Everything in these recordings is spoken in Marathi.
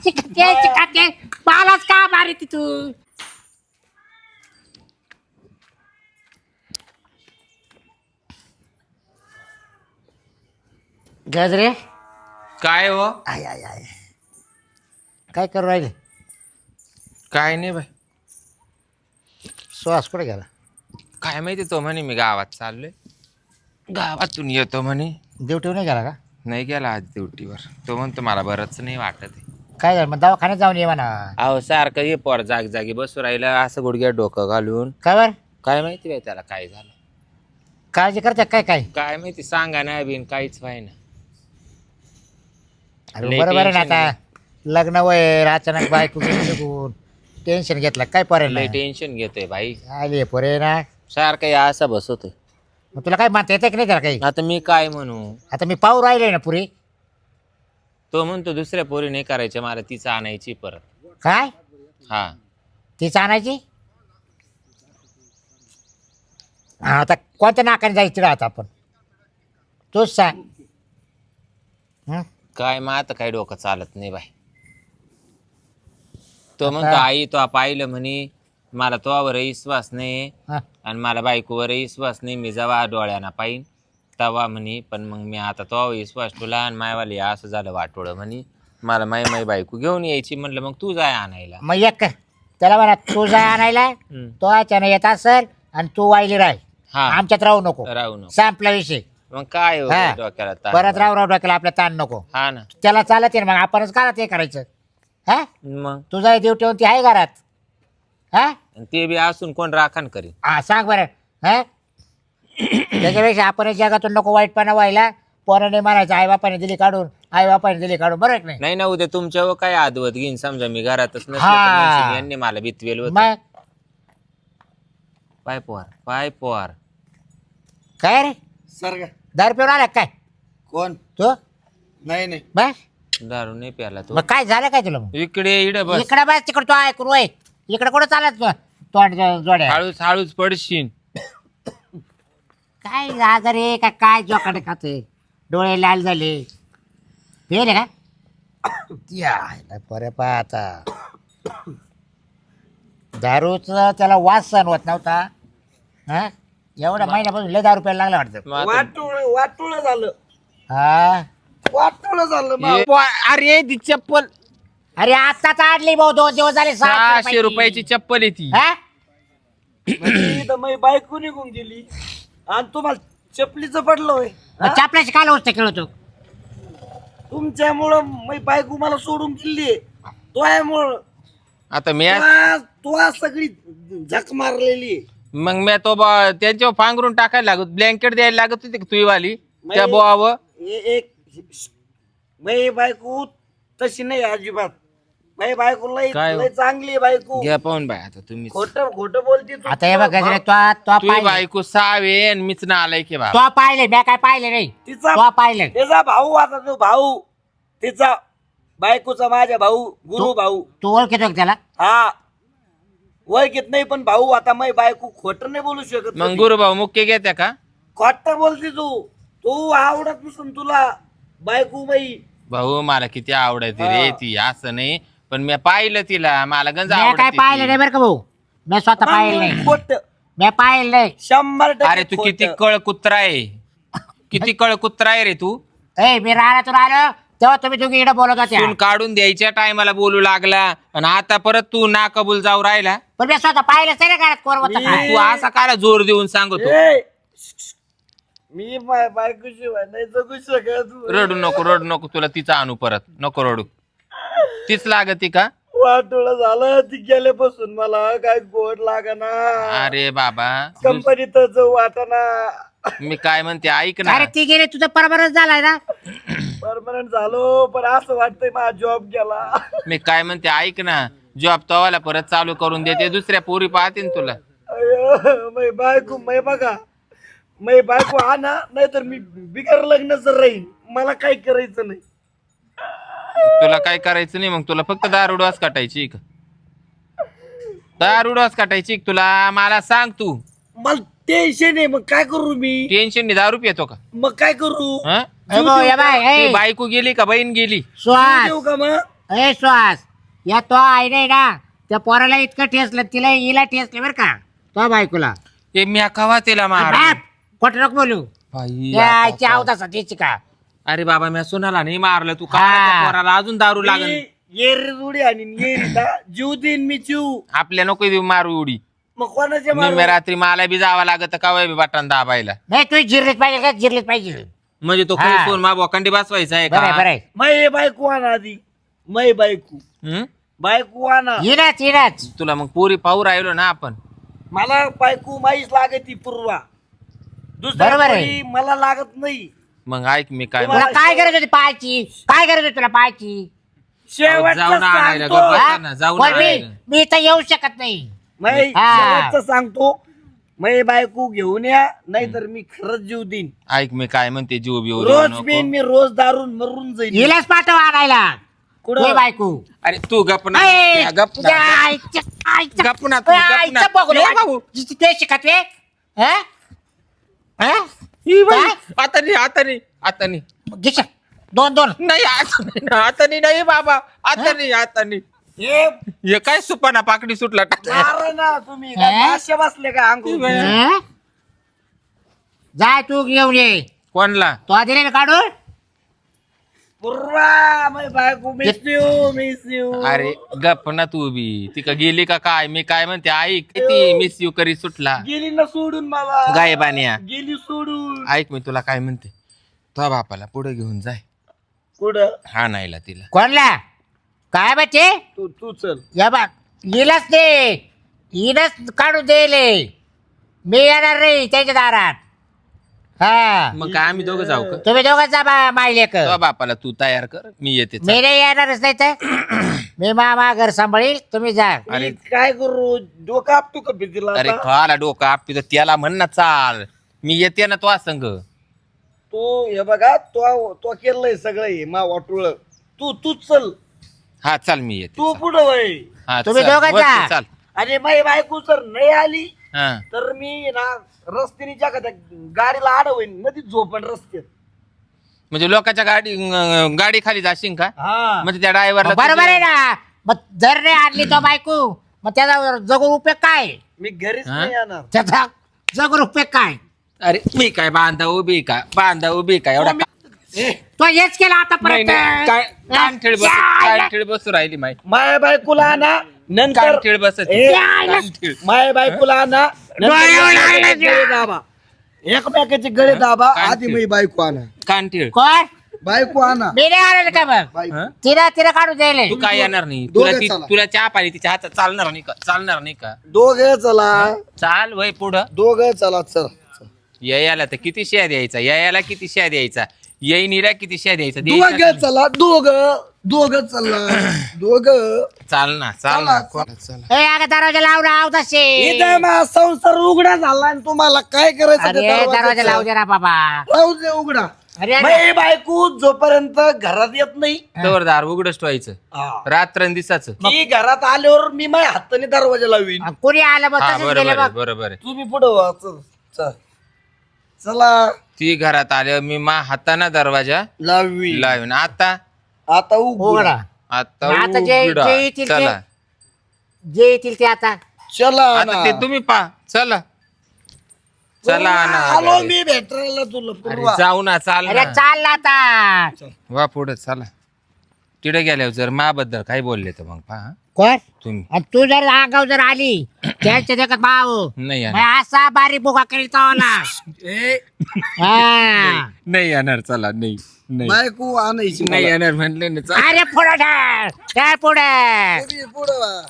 चिकाते पालाच का मारे तू गजरे काय हो? आय आय आय काय करू राहिले? काय नाही बाई. श्वास कुठे गेला? काय माहिती, तो म्हणे मी गावात चाललोय, गावातून येतो म्हणे. ड्युटीवर नाही गेला का? नाही गेला आज ड्युटीवर. तो म्हणतो मला बरंच नाही वाटत आहे. काय झालं मग दवाखान्यात जाऊन ये म्हणा. अहो सारखं ये पोर जागी बसू राहिलं असं गुडघ्यात डोकं घालून. काय बर काय माहिती बाई त्याला काय झालं. काळजी करते काय काय? काय माहिती, सांगा नाही बिन काहीच व्हायना. अरे लय बरोबर आहे ना, tension आता लग्न वय अचानक बायको निघून टेन्शन घेतलं काय पोरे लय टेन्शन घेतोय भाई. आले पोरे ना. सारखं या असं बसवतोय. मग तुला काय म्हणता येतं की नाही त्याला काही? आता मी काय म्हणू? आता मी पाहू राहिले ना पुरी. तो म्हणतो दुसऱ्या पोरी नाही करायच्या, मला तीच आणायची परत. काय हा तीच आणायची? हा आता कोणत्या नाकाने जायचं आता आपण तूच सांग. हं? काय मग आता काय डोकं चालत नाही बाई. तो म्हणतो आई तो पाहिलं म्हणे, मला तोवर विश्वास नाही हं. आणि मला बायकोवर विश्वास नाही, मी जेव्हा डोळ्याना पाहिन तवा म्हणे. पण मग मी आता तो विश्वास तुला आणि मायवाली असं झालं वाटोळं म्हणे, मला माई बायको घेऊन यायची. म्हणलं मग तू जाय आणायला. मग एक त्याला म्हणा तू जा आणायला, तो अचानक येत असेल आणि तू वाहिली राह, हा आमच्यात राहू नको. राहू नको. संपला विषय. मग काय हो हा. डोक्याला ताण. परत राहू डोक्याला आपल्या ताण नको. हा ना त्याला चालत आहे ना, मग आपणच का ते करायचं? हा मग. तुझा देव ठेवून ती आहे घरात. हा आणि ते बी असून कोण राखण करीन. हा सांग बरं. हा त्याच्यापेक्षा आपण जगातून नको वाईटपणा व्हायला. पोराने म्हणायचं आई बापाने दिली काढून, आई बापाने दिली काढून, बरोबर की नाही? नाही ना, उद्या तुमच्यावर काय आदवत घेईन समजा मी घरातच नसलो हा. तर म्हणशील यांनी मला बितवेल होतं. मग पाय पोहार. काय रे सर का? दारू पिऊन आला का काय कोण? तू? नाही नाही. बस दारू नाही प्याला तो. मग काय झालं काय तुला? मग इकडे इड बस. इकडे बस तिकडे तो ऐकून वय इकडे कुठं चालत तोंड जोड्या हळूच पडशील. काय आजार आहे का काय जोकाटे खाते डोळे लाल झाले पेले का बरे पा आता दारूचा त्याला वास सहन होत नव्हता. हा एवढ्या महिन्यापासून लय दारू प्यायला लागला वाटतं. मग आता- वाटोळ झालं. हा वाटोळ झालं बा. अरे ती चप्पल अरे आत्ताच आणली भाऊ 2 दिवस झाले 600 रुपयाची चप्पल आहे ती. हा म्हणजे इथं माझी बायको निघून गेली आणि तुम्हाला चपलीचं पडलं होय. मग चापल्याची काल होतं खेळतो. तुमच्यामुळं माझी बायको मला सोडून गेली. तोयामुळं आता मी तो सगळी झक मारलेली. मग मी तो त्यांच्यावर पांघरून टाकायला लागत, ब्लँकेट द्यायला लागत होती तुझी वाली त्या बोवावर. एक माझी बायको तशी नाही अजिबात. माझी बायको लय काय हो? लय चांगली आहे बायको. घ्या पाहून बाय आता तुम्ही. खोटं बोलते तू. आता हे बघ गजरे तो तुझी पाहिले बायको सावे आणि मीच ना आलाय की बाबा. तो पाहिले मी काय पाहिले नाही तिचा तो पाहिले. तिचा भाऊ आता तो भाऊ तिचा बायकोचा माझा भाऊ गुरु भाऊ. तू ओळखतो का त्याला? हा ओळखीत नाही पण भाऊ आता माझी बायको खोटं नाही बोलू शकत. मग गुरुभाऊ मुख्य घेत्या का? खोटं बोलते तू आवडत नसून तुला बायको बाई. भाऊ मला किती आवडते रे ती, असं नाही पण मी पाहिलं तिला, मला गंज मी काय पाहिलं आवडते नाही बरं का भाऊ. मी स्वतः पाहिलं नाही. खोट मी पाहिलं नाही. 100% अरे तू किती कळ कुत्रा आहे, किती कळ कुत्रा आहे रे तू. ए मी राहण्यातून आलो तेव्हा तुम्ही दोघी इकडे बोलत होत्या. सून काढून द्यायच्या टायमाला बोलू लागला आणि आता परत तू ना कबूल जाऊ राहिला. पण मी स्वतः पाहिलंच नाही घरात कोण होतं काय. तू असा काला जोर देऊन सांगतो. ए, मी बायको शिवाय नाही जगू शकत. रडू नको तुला तिचा आणू परत, नको रडू. तीच लागती का? वाटोळं झालं ती गेल्यापासून मला काय गोड लागना. अरे बाबा कंपनीत जाऊ वाटना. मी काय म्हणते ऐक ना. अरे ती गेली तुझं परमनंट झालाय ना. परमनंट झालो पण असं वाटतंय माझा जॉब गेला. मी काय म्हणते ऐक ना, जॉब तवाला परत चालू करून देते, दुसऱ्या पोरी पाहते तुला. अय्यो, मै बायको मै बघा मै बायको आणा नाहीतर मी बिगर लग्नाचं राहीन. मला काय करायचं नाही. तुला काय करायचं नाही, मग तुला फक्त दारुडवास काटायची का? दारुडवास काटायची तुला, मला सांग तू. मला टेन्शन आहे मग काय करू मी. टेन्शन दारू पितो का? मग काय करू. हं? ए भाऊ, या बाय ती ए बायको गेली का बहीण गेली? श्वास देऊ का मग? ए श्वास या तो आहे नाही ना त्या पोराला इतकं ठेसलं तिला हिला ठेसलं बरं का तो बायकोला ते मी कवा तिला मार खोटं नको बोलू बाई, त्या आता आईची आवताचा त्याची का अरे बाबा मी सुनाला नाही मारलं तू का हा. त्या पोराला अजून दारू लागल येर उडी आणि जीव देईन मी जीव. आपल्या नको देऊ मारू उडी. मग कोणाच्या निम्म्या रात्री मला बी जावं लागत कवा बी बटन दाबायला. नाही तू जिरलीच पाहिजे का जिरलीच पाहिजे म्हणजे तो हा. फोन मा बोकांडी बसवायचा आहे बरं का? बरं मै बायको आणा आधी. मै बायको हं? बायको आणा. येणाच येणाच तुला मग पुरी पाहू राहिलो ना आपण. मला बायको माहीच लागत ती पूर्वा. दुसऱ्या बरोबर आहे. पोरी मला लागत नाही. मग ऐक मी काय तुम्हाला- तुला काय गरज होती पाहायची काय गरज होती तुला पाहायची शेवटचं जाऊन आणायला सांगतो. गप्प बसा हा? ना, जाऊन पण आणायला. मी इथं येऊ शकत नाही मै हा. शेवटचं सांगतो. मै बायको घेऊन या नाहीतर मी खरंच जीव देईन. ऐक मी काय म्हणते जीव बिव देऊ रोज नको. बिन मी रोज दारून मरून जाईन. हिलाच पाठव आणायला कुठं? ये बायको अरे तू गप ना ए, गप तुझ्या ना. आईच्या- आईच्या- गप ना तू, ए, गप ना. आईच्या बघून ए, वाट- बाबू. जिची ते शिकत वे हं? हं? ही बाई, काय? आता नाही आता नाही आता नाही घे दोन दोन नाही आता नाही ना, आता नाही बाबा आता नाही आता नाही. हे हे काय सुपाना पाकडी सुटला टाकला. मारा ना तुम्ही काय हे? माश्या बसले का अंगू. हं? जाय तू घेऊन ये कोणला? तो दिले ना काढून पूर्वा मै बायको मिस यू. अरे गप ना तू बी ती का गेली का काय मी काय म्हणते ऐक ती मिस यू करी सुटला गेली ना सोडून मला. गायबान्या. गेली सोडून. ऐक मी तुला काय म्हणते तो बापाला पुढे घेऊन जाय कुठं? हा नाहीला तिला. कोणला काय बच्चे तू चल. या बा हिलाच दे हिलाच काढून देले मी येणार नाही त्याच्या दारात हा मग काय आम्ही दोघं जाऊ का? तुम्ही दोघं जा मायलेक तो बापाला तू तयार कर मी येते मी नाही येणारच नाही तर मी मामा घर सांभाळील तुम्ही जा अरे. मी काय करू डोकं आपटू का भीतीला अरे आता? खाला डोकं आपली तर त्याला म्हण ना चाल मी येते ना तो संग. तो हे बघा तो केलंय सगळं हे मा वाटुळ. तू चल. हा चाल मी येते तू पुढं वय. हा, तुम्ही चल, दोघं वरती जा. चाल. आणि माई बायको जर नाही आली हा. तर मी ना रस्त्याने गाडीला अडवईन मध्ये झोपण रस्त्यात. म्हणजे लोकांच्या गाडी खाली जाशील का? हा म्हणजे त्या ड्रायव्हरला बरोबर आहे ना मग जर नाही आणली तो बायको मग त्याचा जगून उपयोग काय मी घरीच हा? नाही येणार. त्याचा जगून उपयोग काय अरे मी काय बांधा उभी का एवढा तो हेच केला आता नाही, नाही, कान ठेळ बसू राहिली माई. माया बायकोला ना नंतर कान ठेळ बसत ए, कान ठेळ. माया बायकोला ना गळे दाबा. एकमेकाचे गळे दाबा. काय आधी ते? मी बायको आणा. कान ठेळ. कोण बायको आणा. मी नाही आलेलं का मग बायको. हं? तिला काढून द्यायला तू काय येणार नाही दोघं चला. तुला चहा पाहिजे तिच्या हातात चालणार नाही का दोघे चला. चाल वय पुढं दोघे चला चल. याला तर किती शेअर द्यायचा याला किती शेअर द्यायचा येईनीला किती शेअर द्यायचा दोघे चला. दोघं चला. दोघं चाल ना ए अगं दरवाजा लावून आव तसे इथं माझा संसार उघडा झाला आणि तुम्हाला काय करायचं ते अरे दरवाजाचं? दरवाजा लावू दे ना बाबा राहू दे उघडा. अरे बाई बायको जोपर्यंत घरात येत नाही जोरदार उघडच ठेवायचं हा. रात्र दिसाच. ती घरात आल्यावर मी माझ्या हाताने दरवाजा लावीन. कोणी आलं मग हा तसंच गेले बरोबर आहे, मग बरोबर आहे. तुम्ही पुढे व्हा. चल चल. चला ती घरात आल्यावर मी मा हाताना दरवाजा लावी. लावीन. आता आता उघडा. उघडा आता आता जे उघडा. येतील चला जे येतील ते आता चला आता ना. ते तुम्ही पा चला चला ना आलो गाडी. मी भेटायला तुला अरे पूर्वा. जाऊ ना चाल अरे ना चाल ना आता वा पुढे चला. तिथे गेल्यावर जर माबद्दल काही बोलले तर मग पहा कोण तुम्ही आणि तू जर आगाव जर आली त्यांच्या देखत भाऊ नाही मग येणार असा बारीक बुका करील तो ना ए, हा. नाही येणार चला नाही नाही बायको आणायची नाही मला. येणार म्हटले ना चला. अरे पुढे काय पुढे तुम्ही पुढं व्हा.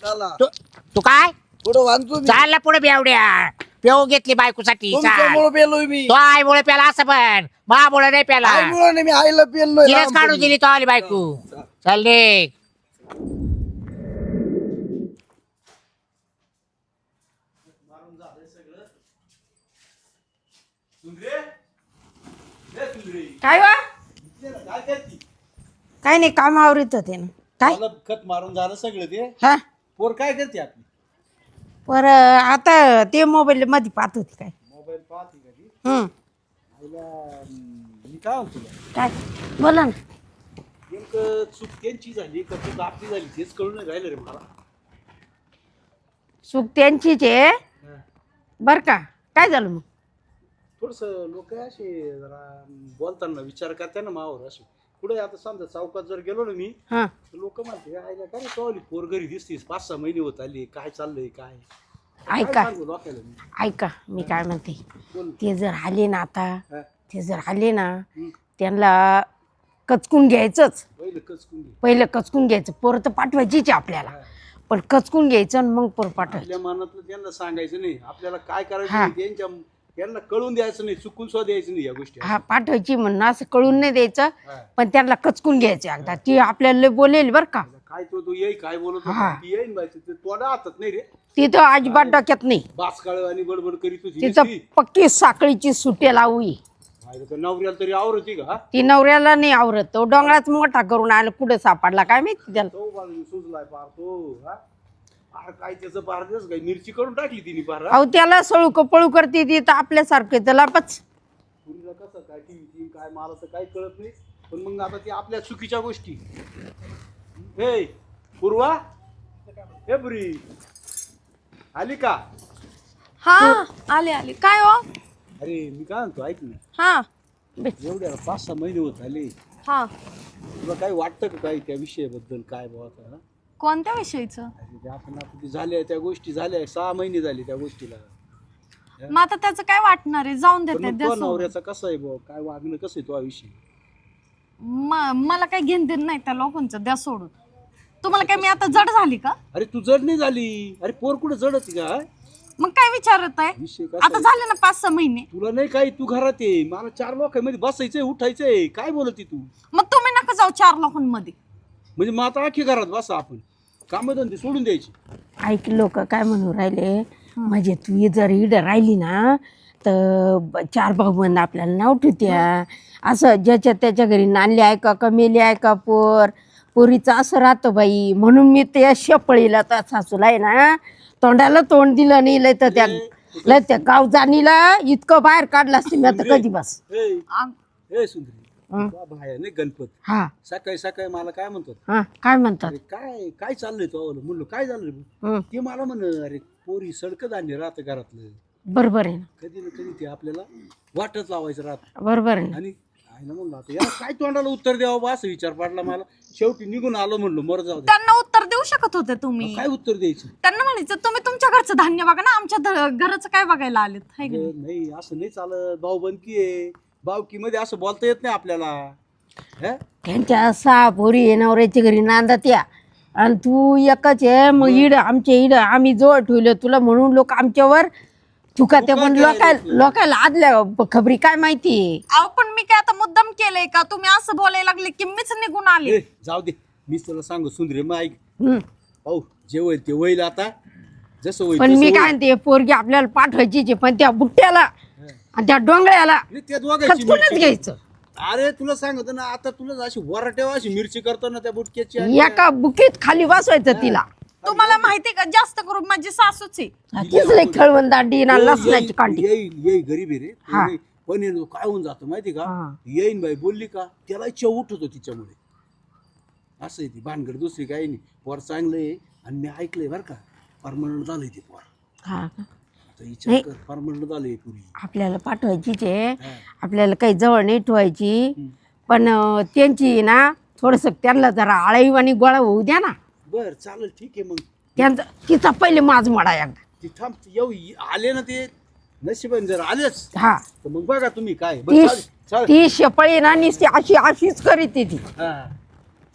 चला तू काय पुढं व्हा तुम्ही. चालला पुढे बेवड्या पेऊ घेतली बायकोसाठी चाल तुमच्यामुळे पेलोय मी. तो आईमुळे प्याला असं पण महामुळे नाही प्याला आईमुळे नाही, मी आईला पेलोय तिलाच काढून लहानपणी. दिली तो आली बायको चल निघ. काय वा काय नाही काम आवरीत होते ना काय मला खत मारून झालं सगळं ते हा पोर काय करते आपली पर आता ते मोबाईल मध्ये पाहत होती काय मोबाईल पाहते का ती हम्म मी काय म्हणतो तुला? काय बोला ना. नेमकं चूक त्यांची झाली का चूक आपली झाली तेच कळून नाही राहिलं रे मला. चूक त्यांचीच आहे बर का. काय झालं मग? थोडस लोक असे जरा बोलताना विचार करताना मावर असे पुढे आता समजा चौकात जर गेलो ना मी हा लोक म्हणते आईला काय रे कवली पोर घरी दिसतीस 5-6 महिने होत आली काय चाललंय काय ऐका सांगू लोकांना मी? ऐका मी काय म्हणते बोल. ते जर आले ना आता हा. ते जर आले ना त्यांना कचकून घ्यायचंच. पहिलं कचकून घ्यायचं. पोरं तर पाठवायचीच आहे आपल्याला पण कचकून घ्यायचं आणि मग पोरं पाठवायचं. आपल्या मनातलं त्यांना सांगायचं नाही आपल्याला काय करायचं हा. नाही, त्यांना कळून द्यायचं नाही चुकून सुद्धा द्यायचं नाही या गोष्टी. हा पाठवायची म्हणून असं कळून नाही द्यायचं हा. पण त्यांना कचकून घ्यायचं एकदा. ती आपल्याला लय बोलेल बरं का. काय तू येई काय बोलत हा. होता? ती येईन बायचं ते तोंडा हातात नाही रे ती तर अजिबात डोक्यात नाही. बासकाळ आणि बडबड करीत होती तिथं नुसती. पक्की साखळीची सुटे लावली. माहिती का, नवऱ्याला तरी आवडती का? ती नवऱ्याला नाही आवरत. तो डोंगराच मोठा करून आला कुठं सापडला काय माहिती त्याला. तो बाजूने सुजलाय पार तो हा? पार काय त्याचं पार दिवस काय मिरची करून टाकली तिने पार हा? अहो त्याला सळू कपळू करते ती तर आपल्यासारखे त्याला पच. पुरीला कसं काय टीव्ही काय मला तर काही कळत नाही पण मग आता ती आपल्या चुकीच्या गोष्टी. हे पूर्वा हे पुरी आली का? हा आले आले. काय हो? अरे मी काय म्हणतो ऐक ना हा एवढ्या 5-6 महिने होत आले हा तुला काही वाटतं का काही त्या विषयाबद्दल काय बाबा? कोणत्या विषयीचं? आपण ते झाल्या त्या गोष्टी झाल्या 6 महिने झाले त्या गोष्टीला. मग आता त्याचं काय वाटणार आहे? जाऊन पण देते मग तो नवऱ्याचा कसं आहे बुवा काय वागणं कसं आहे तो विषय? मला काय घेण देण नाही त्या लोकांचं. द्या सोडून. तुम्हाला काय मी आता जड झाली का? अरे तू जड नाही झाली. अरे पोर कुठे जड होती का? मग काय विचारत आहे? विषय आता कसा झाले ना 5-6 महिने. तुला नाही काही तू घरात आहे मला 4 लोकांमध्ये बसायचंय उठायचंय काय बोलती तू? मग तुम्ही नका जाऊ 4 लोकांमध्ये. म्हणजे मग आता आखी घरात बसा आपण कामधंदे सोडून द्यायची. ऐक लोक काय म्हणू राहिले म्हणजे तू जर इड राहिली ना तर 4 भाऊबंद आपल्याला नाव ठेवत्या. असं ज्याच्या त्याच्या घरी नाणली आहे का कमेली आहे का पोरीचं असं राहतं बाई. म्हणून मी त्या शेपळीला तर सासूला आहे ना तोंडाला तोंड दिलं नाही. लय तर त्या गाव जाणीला इतकं बाहेर काढलं असते मी आता कधी बस. ए सुंदरी भाया नाही गणपत हा सकाळी सकाळी मला काय म्हणतात हा काय म्हणतात? अरे काय काय चाललंय तो म्हणलो काय झालं रे? ते मला म्हण अरे पोरी सडकं धान्य राहतं घरातलं. बरोबर आहे ना. कधी ना कधी ते आपल्याला वाटच लावायचं राहत बरोबर आहे ना. आणि आईला म्हणलं आता याला काय तोंडाला उत्तर द्यावं बा असं विचार पडला मला. शेवटी निघून आलो म्हणलो मर जाऊ दे. त्यांना उत्तर देऊ शकत होते तुम्ही. काय उत्तर द्यायचं? त्यांना म्हणायचं तुम्ही तुमच्या घरचं धान्य बघा ना आमच्या घराचं काय बघायला आलेत. हाय का नाही? नाही असं नाही चालत. भाऊबंदकी आहे भावकी मध्ये असं बोलता येत नाही आपल्याला. त्यांच्या 6 पोरी आहे नवऱ्याच्या घरी नांदात या आणि तू एकच आहे. मग इड आमच्या इड आम्ही जवळ ठेवलं तुला म्हणून लोक आमच्यावर चुका ते पण लोकायला आदल्या खबरी काय माहिती. अहो पण मी काय आता मुद्दाम केलंय का? तुम्ही असं बोलायला लागले की मीच निघून आले. जाऊ दे मीच तुला सांगू सुंदरे मग ऐक हो जे होईल ते होईल आता जसं होईल पण तसं मी होईल. काय म्हणते पोरगी आपल्याला पाठवायची पण त्या बुट्ट्याला आणि त्या डोंगळ्याला आणि त्या दोघांची खचकूनच मिरची. घ्यायचं. अरे तुला सांगतो ना आता तुला अशी वराटेवा अशी मिरची करतो ना त्या बुटक्याची आणि एका बुकीत खाली बसवायचं तिला. तुम्हाला माहितीये का जास्त करून माझी सासूच आहे. तीच लई खेळवण दांडी ना लसणाची कांडी. येई गरीब आहे रे तो हा. नाही. पण येणं काय होऊन जातं माहिती का? हा. येईन बाई बोलली का त्याला चव उठतो तिच्यामुळे. असं आहे ती भानगड दुसरी काही नाही. पोर चांगलं आहे आणि मी ऐकलंय बरं का परमनंट झालंय ते पोर. हा का? आता विचार कर परमनंट झालंय पुरी. आपल्याला पाठवायचीच आहे. आपल्याला काही जवळ नाही ठेवायची पण त्यांची ना थोडस त्यांना जरा आळीवाणी गोळा होऊ द्या ना. बर चालेल ठीक आहे मग त्यांचा तिचा पहिले माज मोडा एकदा. ती थांब येऊ आले ना ते नशिबाने जर आलेच हा तर मग बघा तुम्ही काय ती बरं, चालेल, चालेल. ती शेपळी ना नुसती अशीच करीत ती. हा.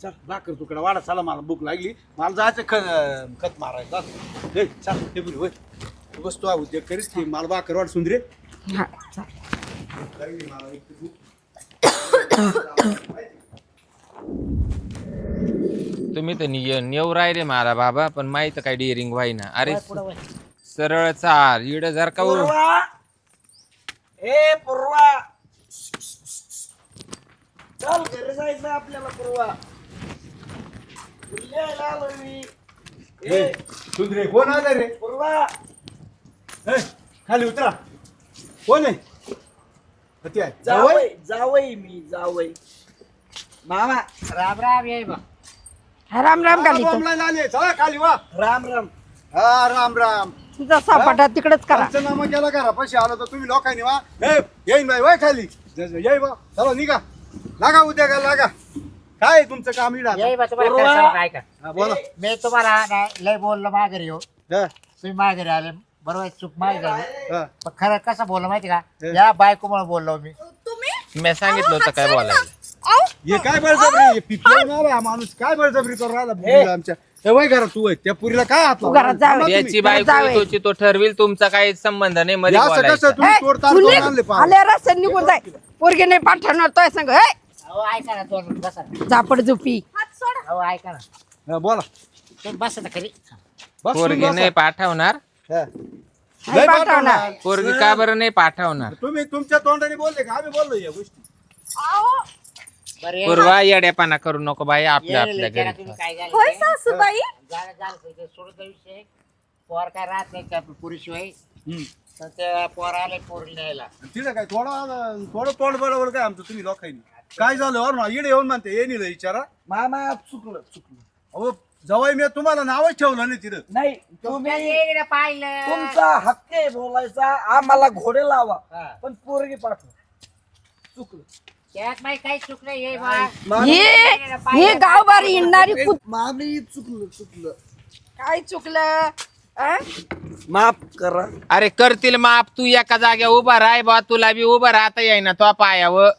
चल भाकर तुकडा वाडा चला मला भूक लागली मला जायचं खत मारायचं हे चल हे बोल होय तू बस तू उद्योग करीत की मला भाकर वाढ सुंदरे. हा चालेल. लागली मला एक भूक. तुम्ही तर नेऊ राहिले मला बाबा पण माहित काय डिअरिंग व्हायना. अरे सरळ चाल इड जर का पूर्वा ए पूर्वा चल घरी जायचं आपल्याला पूर्वा. लिहायला आलो मी. ए सुंदरे कोण आलं रे? पूर्वा ए, खाली उतरा कोण आहे? ते आहे. जावई? जावई मी जावई मामा राम राम ये बा. राम राम हा, खाली बॉम्बला आले. चला खाली वा. राम राम. हा राम राम. तुझा सापाटा तिकडेच करा. पंचनामा केला करा पैसे आलो तर तुम्ही लोकांनी वा. येईन बाई वय खाली. येई बा. चला निघा. लागा उद्या का लागा. काय तुमचं काम इडा? ये बा तुम्हाला खरं सांगू का, ऐका. बोला. मी तुम्हाला ना लय बोललो माघारी हो. हा, तुम्ही माघारी आले बरोबर, चूक माझी झाली. हा. पण खरं कसं बोललो माहिती का, या बायकोमुळे बोललो मी. तुम्ही मी सांगितलं होतं काय बोलायला. अहो, हे काय बळजबरी पिपळून आला हा माणूस काय बळजबरी करून राहिला पुरीला आमच्या. ए, वय घरात तू वय त्या पुरीला काय हात तू घरात जा. लावला? याची बायको जावई. तुझी तो ठरविल, तुमचा काही संबंध नाही मध्ये असं कसं बोलायचं. तुम्ही तोडताड तू करून निघ. आणले पार. आल्या रस्त्याने निघून जाय. पोरगी नाही पाठवणार तोय सांग. अहो ऐका ना, दोन बसा ना. झापड झुपी. हात सोडा. अहो ऐका ना, हा, बोला तुम्ही बसा ना खरी. बस पोरगी तुम्ही नाही बसा. पाठवणार. हा. नाही लय पाठवणार. पाठवणार. पोरगी का बरं नाही पाठवणार. तुम्ही तुमच्या तोंडाने बोलले का आम्ही बोललो या गोष्टी. अहो, बरं ये. पूर्वा येड्यापाना करू नको बाई, आपल्या ये आपल्या विचारा घरी. तुम्ही काय झालं होय ते. सासूबाई. झालं झालं ते सोडून द्या विषय. पोर काय राहत नाही त्या पुरीशिवाय. हम्म. तर ते पोर आले पोरी न्यायला. तिथं काय थोडं तोंड बरोबर काय आमचं तुम्ही लोकांनी काय झालं और ना इडे येऊन म्हणते ये नाही विचारा. मामा चुकलं चुकलं. अहो जवळ मी तुम्हाला नावच ठेवलं नाही तिथं. नाही तुम्ही येईला पाहिलं. तुमचा हक्क आहे बोलायचा. आम्हाला घोडे लावा हा. पण पोरगी पाठवा. चुकलं. त्यात माहिती काही चूक नाही ये बा. हे गावबारी हिंडणारी कुत मामी चुकलं चुकलं. काय चुकलं आ? माफ करा. अरे करतील माप, तू एका जाग्या उभा राय बा, तुला बी उभा राहता येईना तो पायावर.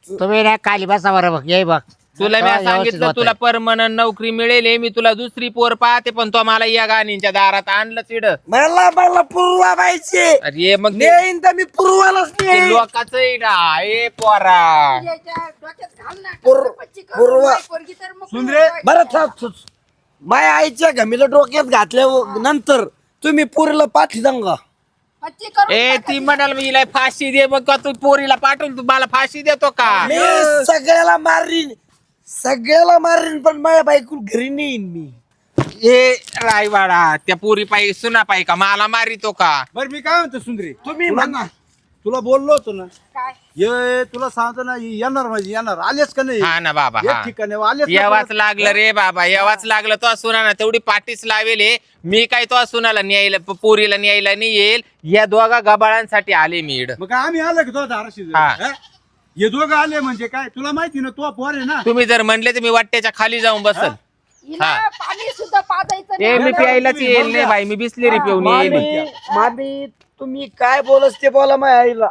तुम्ही ना खाली बसा बरं बघ ये बघ. तुला मी व्यवस्थित सांगितलं होतंय. तुला परमनंट नोकरी मिळेल, मी तुला दुसरी पोर पाहते, पण तो मला या गाणीच्या दारात आणलं चिड. मला पूर्वा पाहिजे. अरे मग नेईन तर मी पूर्वालाच नेईन. लोकांच ए पोरा. याच्या डोक्यात घाल ना. पूर्व- पच्ची करून पूर्व- बाई पोरगी तर मोकळी सुंदरे. व्हायची. बरं थांब. माझ्या आईच्या घमीला डोक्यात घातल्या नंतर तुम्ही पुरीला पाठी सांगा. पच्ची करून ए टाकायची. ती म्हणाल मी हिला फाशी दे, मग का तू पोरीला पाठवून तू मला फाशी देतो का? मी सगळ्याला मारीन पण माझ्या बायको घरी नेईन मी. ए रायवाडा त्या पोरी पायी सुना पायी का मला मारितो का? बरं मी काय म्हणतो सुंदरी तुम्ही तुला म्हणा. तुला बोललो होतो ना काय ये तुला सांगतो ना येणार म्हणजे येणार आलेच का नाही हा ना बाबा, एक हा. ठिकाणी आलेच ना यावाच परत. लागलं रे बाबा, यावाच लागलं. तो सुना ना तेवढी पाठीच लावेल हे. मी काय तो सुनाला न्यायला पोरीला न्यायला नाही येईल. या दोघा गबाळांसाठी आले मी इड. मग आम्ही आलो की तो धाराशी हा. हे दोघं आले म्हणजे काय तुला माहिती ना तो पोर आहे ना. तुम्ही जर म्हणले तर मी वाट्याच्या खाली जाऊन बसल. हिला हा. पाणी सुद्धा पाजायचं ए नाही. मी प्यायलाच येईल नाही बाई, मी बिसलेरी पिऊन येईल. मामी तुम्ही काय बोलस ते बोला माझ्या आईला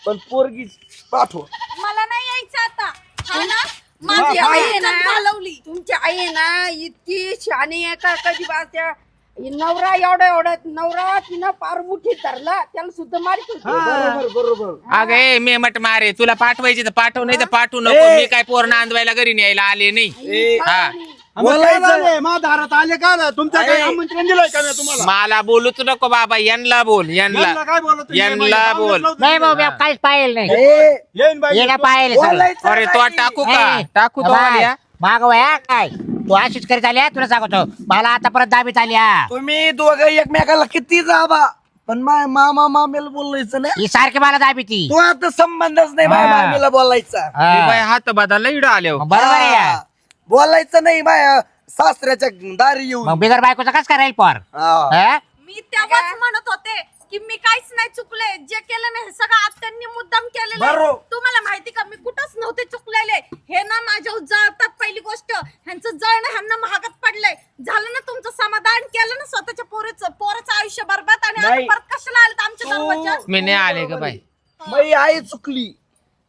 पण पोरगी पाठवा. मला नाही यायचं आता. हा ना? तुमची माझी आई आई आहे ना घालवली. तुमची आई आहे ना इतकी शानी आहे का कधी बा त्या नवरा एवढा नवरा तिनं पार मुठीत धरला त्याला सुद्धा मारित होती. बरोबर बरोबर. अगं ए मेमट मारे, तुला पाठवायची तर पाठव, नाही तर पाठवू नको. ए. मी काय पोर नांदवायला घरी न्यायला आले नाही. हा. बोलायचं आले मा दारात आले का ना तुमच्या काही आमंत्रण दिलंय का मी तुम्हाला. मला बोलूच नको बाबा, यांना बोल, यांना यांना काय बोलत तुम्ही? यांना माझ्या बोल. भावालाच नाही लावतो भाऊ मी काहीच पाहिलं नाही. ए, येईन बाई येणं तो- पाहिलं सगळं. बोलायचं अरे तो नाही. टाकू का? टाकू तो वाल्या? माग वया काय तू अशीच करीत आली हा, तुला सांगतो मला आता परत दाबीत आली हा. तुम्ही दोघं एकमेकाला किती जाबा पण माय मामा मामेला बोलायचं नाही. ही सारखी मला दाबी ती तो आता संबंधच नाही माझ्या हा. मामीला बोलायचा. हे बाई हात बदलला इड आले हो. बरोबर आहे हा. या. बोलायचं नाही माझ्या सासऱ्याच्या दारी येऊन. मग बिगर बायकोचा कस करायला पोर हा. हा? मी तेव्हाच म्हणत होते की मी काहीच नाही चुकले. जे केलं नाही हे सगळं आत्यांनी मुद्दाम केलेलं आहे. बरोबर. तुम्हाला माहिती का मी कुठंच नव्हते चुकलेले. हे ना माझ्या जळतात. पहिली गोष्ट ह्यांचं जळणं ह्यांना महागात पडलंय. झालं ना तुमचं समाधान केलं ना स्वतःच्या पोराचं आयुष्य बरबाद आणि आता नाही. परत कशाला आलं आमच्या दरवाज्यात? मी नाही आले ग बाई. माझी आई चुकली.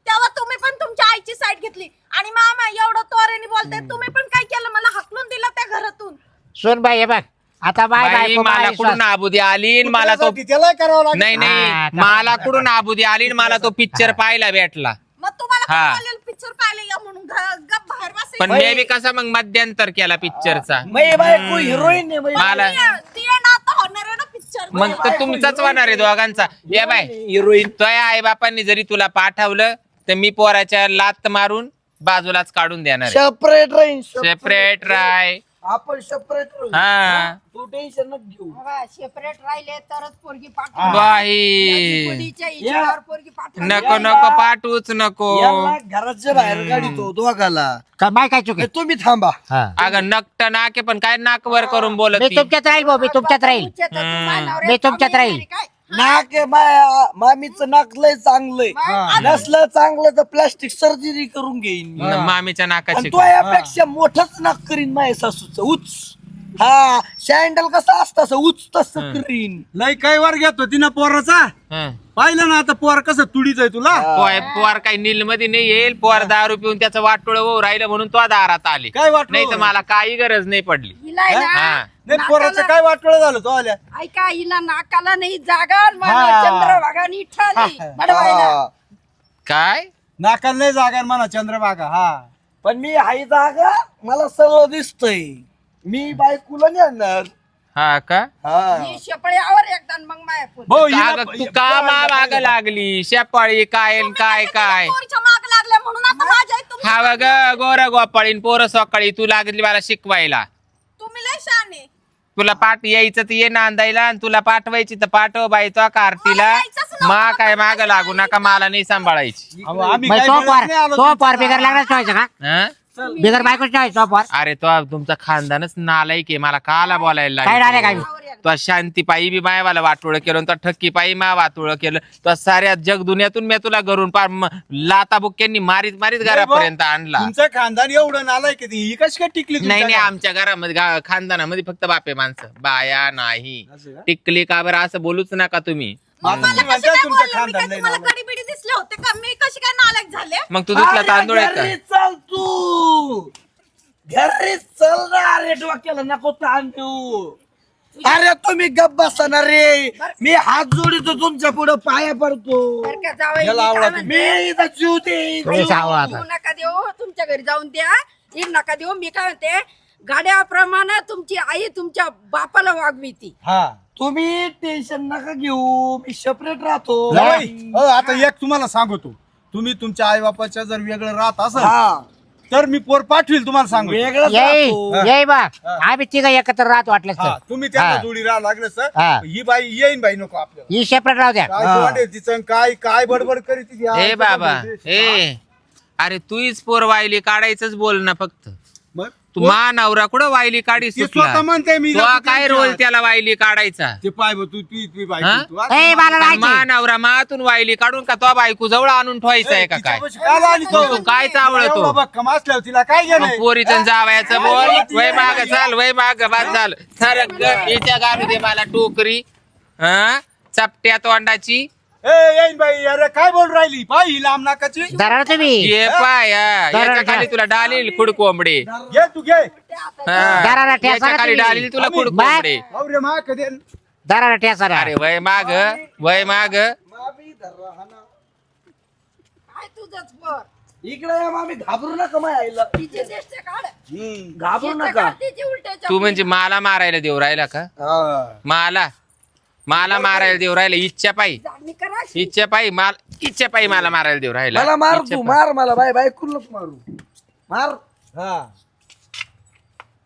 तेव्हा तुम्ही पण तुमच्या आईची साईड घेतली आणि मामा एवढं तोरेने बोलताय. तुम्ही पण काय केलं? मला हाकलून दिलं त्या घरातून. सोन बाई हे बघ आता बाय बाई बायको मला बाय कुठून आबुदी आली न मला तो कुत्र्यासाठी त्याला करावं लागेल. नाही नाही हा, मला कुठून आबुदी आली न मला तो पिक्चर पाहायला भेटला. मग तुम्हाला हा. कोण बोलेल पिक्चर पाहिलं या म्हणून गप बाहेर बसायचं. पण मी बी कसा मग मध्यंतर केला पिक्चरचा. माझी बायको हिरोईन आहे माझी. मला ती ना आता होणार आहे ना पिक्चर. मग तर तुमचाच होणार आहे दोघांचा. ये बाय हिरोईन. तुझ्या आई बापांनी जरी तुला पाठवलं तर मी पोराच्या लात मारून बाजूलाच काढून देणार आहे. सेपरेट राहीन. सेपरेट राय. आपण सेपरेट हा तू टेन्शन नको घेऊ. सेपरेट राहिले तरच पोरगी बाई नको नको पाठवूच नको. याला घराच्या बाहेर काढतो दोघाला. का माय काय चुकी तुम्ही थांबा. हा अगं नकट नाके पण काय नाक वर करून बोलत मी ती. तुमच्यात राहील भाऊ, मी तुमच्यात राहील. मी तुमच्यात राहील. नाक आहे मामीचं नाक लय चांगलंय. नसलं चांगलं तर प्लास्टिक सर्जरी करून घेईन. मामीच्या नाकाची आणि तो यापेक्षा मोठंच नाक करीन माझ्या सासूचं उच. हा शँडल कसं असतं असं उच तसं करीन. लय काय वर घेतो तिनं पोराचा हं. पाहिलं ना आता पोर कसं तुडीच आहे तुला. पोर काही नील मध्ये नाही येईल. पोर दारू पिऊन त्याचं वाटोळ होऊ राहिलं म्हणून तो दारात आली. काय वाटलं नाही तर मला काही गरज नाही पडली. हा नाही पोराचं काय वाटोळ झालं तो आल्या. ऐका हिला नाकाला नाही जागा हा. चंद्रभागा नीट बडवायला. हा. काय नाकाला नाही जागा म्हणा चंद्रभागा. हा पण मी हाय जागा मला सगळं दिसतंय. मी बायकोला नाही आणणार. हा का हा ही शेपळ्यावर एकदा मग माया पोर. भाऊ हिला- अगं, तू का माग लागली शेपाळी काय न काय काय पोरीच्या माग लागल्या म्हणून आता माझ्या आई तुम्ही हा ग गोर गोपाळीन पोर सकाळी तू लागली मला शिकवायला. तुम्ही लय शहाणे. तुला पाठ यायचं तर ये नांदायला आणि तुला पाठवायची तर पाठव बाई तो कार्तीला. मला यायचंच नव्हतं. मा काय माग लागू नका मला नाही सांभाळायची. अहो, आम्ही मग काय तो बोलत पार नाही आलो तो तुमच्या पार बिगर लागलाच ठेवायचा का? हं? बिगर बायकोच ठेवायचा तो पार. अरे तो तुमचा खानदानच नालायक आहे. मला काला बोलायला काय डाले काय? तो शांती पायी बी मायवाला वाटोळ केलं तो ठक्की पायी मा वाटोळ केलं तो साऱ्या जग दुनियातून मी तुला घरून पार लाता बुक्यांनी मारीत मारीत घरापर्यंत आणला. तुमचं खानदान एवढं नालाय की ही कशी काय टिकली नाही तुमच्या नाही आमच्या घरामध्ये खानदानामध्ये फक्त बापे माणसं बाया नाही. असं का? टिकली का बरं असं बोलूच नका तुम्ही. मला मला तुम्ही कशी म्हणताय काय तुमचं बोलले? मी खानदान काय नाही तुम्हाला नालायक. कडी बिडी दिसले होते का? मी कशी काय नालायक झाले? मग तू दुसरा तांदूळ आहे घरी का? चल तू घरी चल ना. अरे डोक्याला नको ताण देऊ. अरे तुम्ही गप्प बसा रे. मी हात जोडीतो तुमच्या पुढे पाया पडतो. बरं का जावई, याला मी आवडत काय नाही. म्हणते? मी इथं जीव देईन. तुम्ही सांगा आता. देऊ नका देऊ तुमच्या घरी जाऊन द्या. इड नका देऊ. मी काय म्हणते गाड्याप्रमाणे तुमची आई तुमच्या बापाला वागवी ती. हा तुम्ही टेन्शन नका घेऊ. मी सेपरेट राहतो. जावई, आता एक तुम्हाला सांगतो. तुम्ही तुमच्या आई बापाच्या जर वेगळं राहत असाल हा तर मी पोर पाठवील तुम्हाला सांगू. वेगळं येई राहतो. येई बा आम्ही तिघ एकत्र राहत वाटलं हा, तर. तुम्ही त्यांना हा. जोडी राहा लागलं सर. हा. ही बाई येईन बाई नको आपल्याला. ही सेपरेट राहू द्या. काय हा. वाटेल तिचं काय काय बडबड करीत ती. ए बाबा ए अरे तूच पोर वायली काढायचंच बोल ना फक्त. मग तू मा नवरा कुठं वायली काढी ती सुटला. स्वतः म्हणते मी तो नको काय त्यांच्या. रोल त्याला वायली काढायचा. ते पाय बघ, तू बाई हा? तू. ए मला आणि मा राहायचं. नवरा मातून वायली काढून का तो बायको जवळ आणून ठेवायचा आहे का काय? काय आली तो? तू काय चावळतो? एवढा भक्कम असल्यावर तिला काय मग घेणं? पोरीचं जावयाचं बोल वय माग चाल वय माग बाद झालं सर हिच्या घालू दे मला टोकरी. हा चपट्या तोंडाची येईन बाई अरे काय बोल राहिली पाय ही लांब नाकाची. धरा ना तुम्ही. ये पाय हा. याच्या खाली तुला डालील खुड कोंबडे. घे तू घे. जरा हा. ठेसा याच्या ना खाली तुम्ही. डालील तुला खुड बाय. कोंबडे. अरे मा कधी धरा ना ठेसा ना. अरे वय माग वय माग काय तुझंच पोर. इकडे या मामी घाबरू नका माझ्या आईला. तिचे देशचे काढ. घाबरू तिचे नका. काढ, तिचे उलट्याच्या तू म्हणजे मला मारायला देऊ राहिला का? मला मारायला देऊ राहिला इच्छा पायी जागणी करा. इच्छा पायी मला मारायला देऊ राहिला. मला मार इच्छा तू पायी. मार मला बाय बायको नको मारू. मार. हा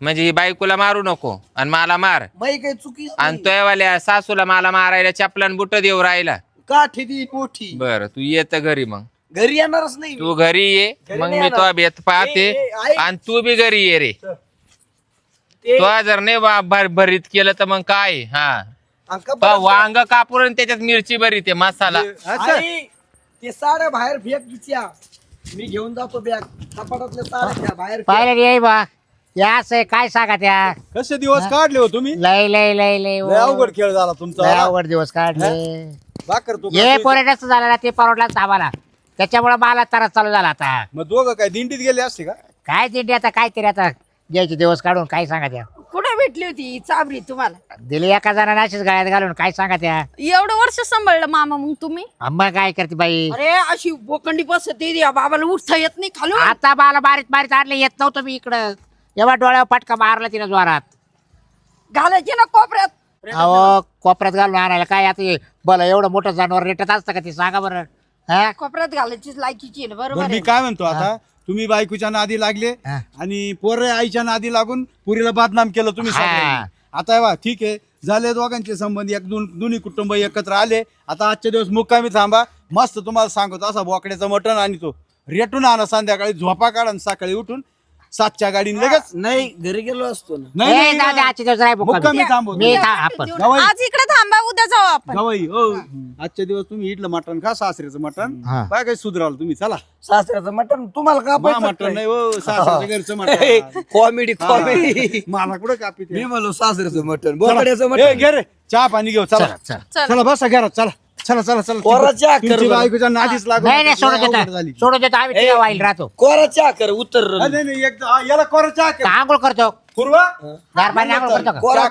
म्हणजे ही बायकोला मारू नको आणि मला मार बाई काही चुकी आणि तोयवाल्या सासूला मला मारायला चपलान बुट देऊ राहिला. काठी ती मोठी. बर तू येत घरी मग घरी येणारच नाही मी. तू घरी ये घरी मग नाही मी येणार. तो बेत पाहते ए, ऐक. आणि तू बी घरी ये रे. ते तो जर नाही भरीत केलं तर मग काय हा अंका तो वांग कापूर आणि त्याच्यात मिरची भरीत आहे मसाला. असं आई, ते साड्या बाहेर फेक तिच्या. मी घेऊन जातो बॅग कपाटातल्या साड्या बाहेर फेक. पाहिलं येई बा या असं काय सांगा त्या. कसे दिवस काढले हो तुम्ही. लय लय लय लय लय अवघड खेळ झाला तुमचा. लय अवघड दिवस काढले. भाकर तू हे पोरे जास्त झाला ना ते परवडलाच आम्हाला. त्याच्यामुळे मला त्रास चालू झाला आता. मग दोघं काय दिंडीत गेले असते का. काय दिंडी आता काय तरी आता घ्यायचे दिवस काढून काय सांगा त्या. कुठे भेटली होती ही चाबरी तुम्हाला. दिली एका जणांना अशीच गळ्यात घालून काय सांगा त्या. एवढं वर्ष सांभाळलं मामा मग तुम्ही. अम्मा काय करते बाई. अरे अशी बोकंडी बसते या बाबाला उठता येत नाही खालून. आता मला बारीक बारीक आणले येत नव्हतं मी इकडं. एवढा डोळ्यावर फटका मारला तिने जोरात. घालायचे ना कोपऱ्यात. अहो कोपऱ्यात घालून आणायला काय आता हे भलं एवढं मोठं जनावर रेटत असतं का ते सांगा बरं. हा? कोपऱ्यात घालायचीच लायकीची आहे ना, बरोबर बरं मी आहे. काय म्हणतो आता तुम्ही बायकोच्या नादी लागले हा. आणि पोरं आईच्या नादी लागून पुरीला बदनाम केलं तुम्ही हा. सगळ्यांनी. आता हे बघा, ठीक आहे झाले दोघांचे संबंध दोन्ही कुटुंब एकत्र आले. आता आजच्या दिवस मुक्कामी थांबा. मस्त तुम्हाला सांगतो असा बोकड्याचं मटण आणि तो रेटून आणा संध्याकाळी झोपा काढा आणि सकाळी उठून 7च्या गाडीने लगेच नाही घरी गेलो असतो ना. नाही, ए, नाही, जाऊ दे, नाही. आजच्या दिवस राही मुक्कामी. मुक्कामी थांबवतो. मी आपण जावई आज इकडे थांबा, उद्या जाऊ आपण. जावई हो आजच्या दिवस तुम्ही इथलं मटण खा सासऱ्याचं मटण हा. काय काही सुधराल तुम्ही चला. सासऱ्याचं मटण तुम्हाला का मटण नाही हो सासऱ्याच्या घरचं मटण. Comedy comedy. मला कुठं कापी मी म्हणलो सासऱ्याचं मटण बोकड्याचं मटण. घे रे चहा पाणी घेऊ चला चला, चला. चला. चला बसा घरात चला चला चला चला पोराच्या तुमची अक्कर बायकोच्या नादीच लागून नाही नाही सोडून अवघड देतो झाली. सोडून देतो आम्ही तिला वाईल राहतो कोराच्या कर उत्तर नाही नाही एकदा याला कोरा चहा कर. आंघोळ करतो पूर्वा गार पाणी आंघोळ करतो का कोरा